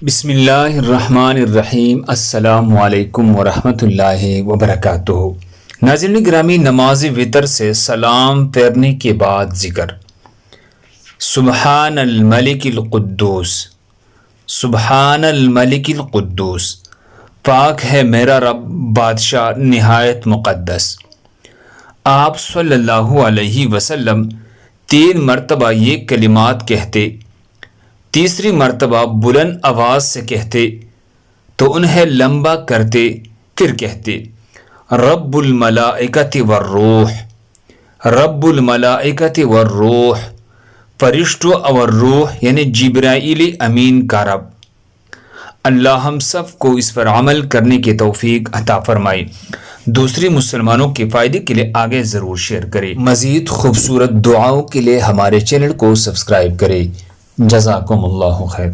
بسم اللہ الرحمن الرحیم۔ السلام علیکم ورحمۃ اللہ وبرکاتہ۔ ناظرین گرامی، نماز وتر سے سلام پھیرنے کے بعد ذکر سبحان الملک القدوس، سبحان الملک القدوس، پاک ہے میرا رب بادشاہ نہایت مقدس۔ آپ صلی اللہ علیہ وسلم 3 مرتبہ یہ کلمات کہتے، تیسری مرتبہ بلند آواز سے کہتے تو انہیں لمبا کرتے، پھر کہتے رب الملائکۃ والروح، رب الملائکۃ والروح، فرشتوں اور روح یعنی جبرائیل امین کا رب۔ اللہ ہم سب کو اس پر عمل کرنے کی توفیق عطا فرمائے۔ دوسری مسلمانوں کے فائدے کے لیے آگے ضرور شیئر کریں۔ مزید خوبصورت دعاؤں کے لیے ہمارے چینل کو سبسکرائب کریں۔ جزاکم اللہ خیر۔